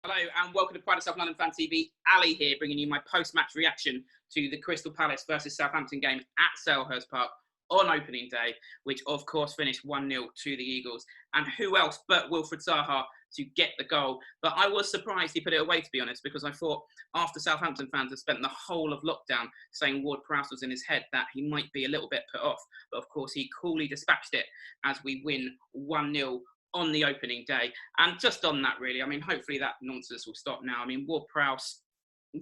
Hello and welcome to Pride of South London Fan TV. Ali here, bringing you my post-match reaction to the Crystal Palace versus Southampton game at Selhurst Park on opening day, which of course finished 1-0 to the Eagles. And who else but Wilfried Zaha to get the goal? But I was surprised he put it away, to be honest, because I thought after Southampton fans had spent the whole of lockdown saying Ward Prowse was in his head, that he might be a little bit put off. But of course he coolly dispatched it as we win 1-0 on the opening day. And just on that, really, I mean, hopefully that nonsense will stop now. I mean, Ward Prowse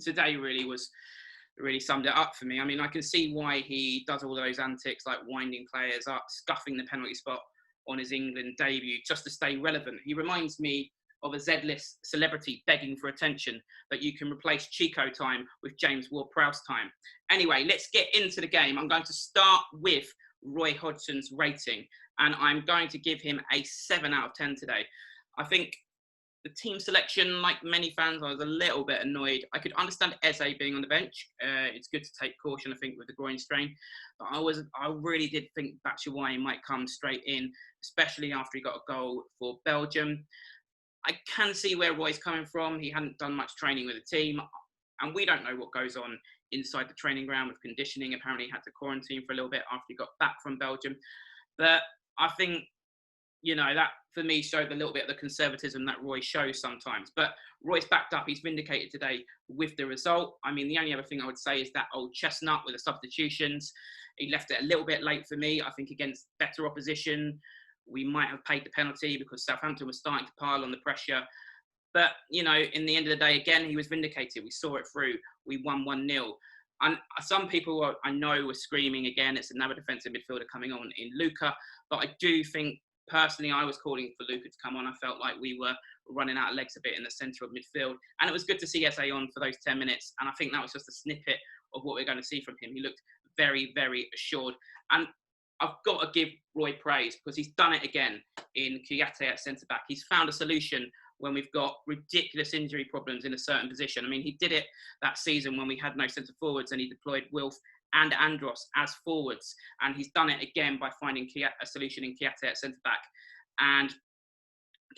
today really summed it up for me. I mean, I can see why he does all those antics, like winding players up, scuffing the penalty spot on his England debut, just to stay relevant. He reminds me of a Z-list celebrity begging for attention, that you can replace Chico time with James Ward-Prowse time. Anyway, let's get into the game. I'm going to start with Roy Hodgson's rating, and I'm going to give him a 7 out of 10 today. I think the team selection, like many fans, I was a little bit annoyed. I could understand Eze being on the bench. It's good to take caution, I think, with the groin strain. But I really did think Batshuayi might come straight in, especially after he got a goal for Belgium. I can see where Roy's coming from. He hadn't done much training with the team, and we don't know what goes on inside the training ground with conditioning. Apparently he had to quarantine for a little bit after he got back from Belgium. But I think, you know, that for me showed a little bit of the conservatism that Roy shows sometimes. But Roy's backed up. He's vindicated today with the result. I mean, the only other thing I would say is that old chestnut with the substitutions. He left it a little bit late for me. I think against better opposition, we might have paid the penalty because Southampton was starting to pile on the pressure. But, you know, in the end of the day, again, he was vindicated. We saw it through. We won 1-0. And some people I know were screaming again, it's another defensive midfielder coming on in Luca. But I do think, personally, I was calling for Luca to come on. I felt like we were running out of legs a bit in the centre of midfield. And it was good to see Eze on for those 10 minutes. And I think that was just a snippet of what we're going to see from him. He looked very, very assured. And I've got to give Roy praise because he's done it again in Kouyaté at centre-back. He's found a solution when we've got ridiculous injury problems in a certain position. I mean, he did it that season when we had no centre-forwards and he deployed Wilf and Andros as forwards. And he's done it again by finding a solution in Kouyaté at centre-back. And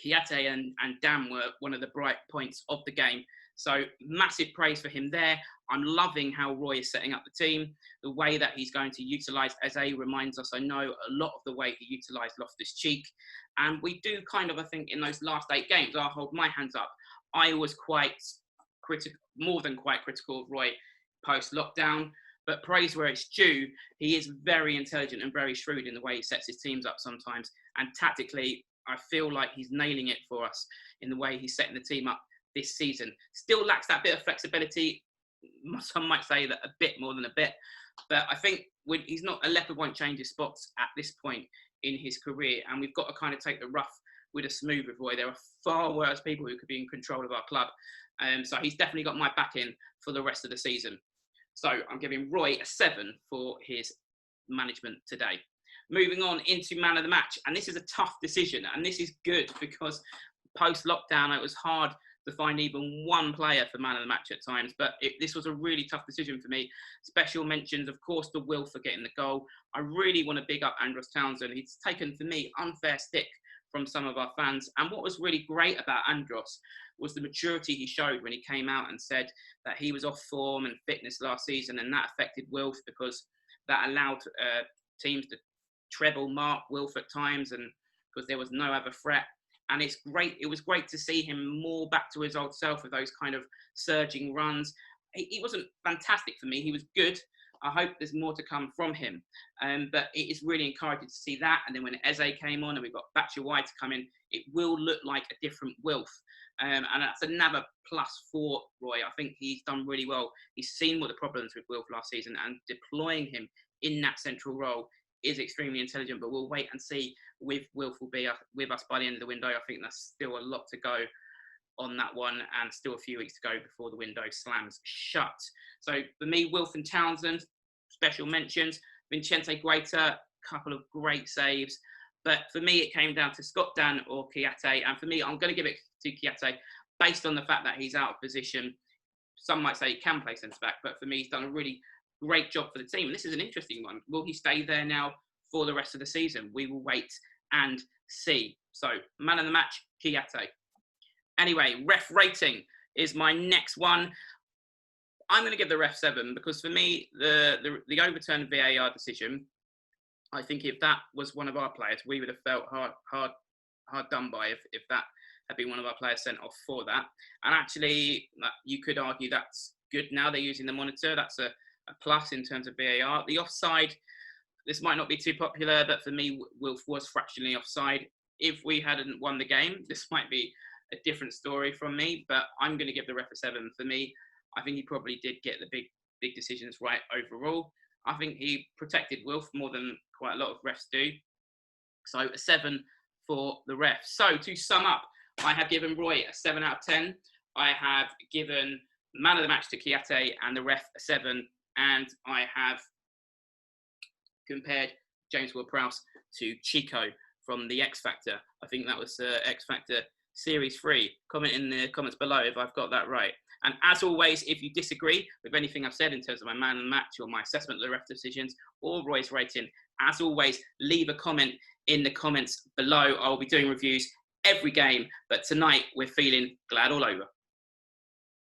Kouyaté and Dam were one of the bright points of the game. So massive praise for him there. I'm loving how Roy is setting up the team. The way that he's going to utilise Eze reminds us, I know, a lot of the way he utilised Loftus-Cheek. And we do kind of, I think, in those last 8 games, I'll hold my hands up. I was quite critical, more than quite critical of Roy post-lockdown. But praise where it's due, he is very intelligent and very shrewd in the way he sets his teams up sometimes. And tactically, I feel like he's nailing it for us in the way he's setting the team up this season. Still lacks that bit of flexibility. Some might say that a bit more than a bit. But I think he's not, a leopard won't change his spots at this point in his career. And we've got to kind of take the rough with a smooth with Roy. There are far worse people who could be in control of our club. So he's definitely got my backing for the rest of the season. So I'm giving Roy a 7 for his management today. Moving on into man of the match. And this is a tough decision. And this is good because post-lockdown, it was hard to find even one player for man of the match at times. But this was a really tough decision for me. Special mentions, of course, to Will for getting the goal. I really want to big up Andros Townsend. He's taken, for me, unfair stick from some of our fans. And what was really great about Andros was the maturity he showed when he came out and said that he was off form and fitness last season, and that affected Wilf because that allowed teams to treble mark Wilf at times, and because there was no other threat. And it's great. It was great to see him more back to his old self with those kind of surging runs. He wasn't fantastic for me. He was good. I hope there's more to come from him. But it is really encouraging to see that. And then when Eze came on and we've got Batshuayi to come in, it will look like a different Wilf. And that's another plus for Roy. I think he's done really well. He's seen what the problems with Wilf last season, and deploying him in that central role is extremely intelligent. But we'll wait and see if Wilf will be with us by the end of the window. I think there's still a lot to go on that one, and still a few weeks to go before the window slams shut. So for me, Wilf and Townsend, special mentions. Vincente Guaita, couple of great saves. But for me, it came down to Scott Dan or Kouyaté. And for me, I'm going to give it to Kouyaté based on the fact that he's out of position. Some might say he can play centre-back, but for me, he's done a really great job for the team. And this is an interesting one. Will he stay there now for the rest of the season? We will wait and see. So, man of the match, Kouyaté. Anyway, ref rating is my next one. I'm going to give the ref 7 because for me, the overturned VAR decision, I think if that was one of our players, we would have felt hard done by if that had been one of our players sent off for that. And actually, you could argue that's good now. They're using the monitor. That's a plus in terms of VAR. The offside, this might not be too popular, but for me, Wilf was fractionally offside. If we hadn't won the game, this might be a different story from me, but I'm going to give the ref a 7. For me, I think he probably did get the big decisions right overall. I think he protected Wilf more than quite a lot of refs do. So a 7 for the ref. So to sum up, I have given Roy a 7 out of 10. I have given man of the match to Kiate and the ref a 7. And I have compared James Ward-Prowse to Chico from the X Factor. I think that was X Factor Series 3. Comment in the comments below if I've got that right. And as always, if you disagree with anything I've said in terms of my man of the match or my assessment of the ref decisions or Roy's rating, as always, leave a comment in the comments below. I'll be doing reviews every game, but tonight we're feeling glad all over.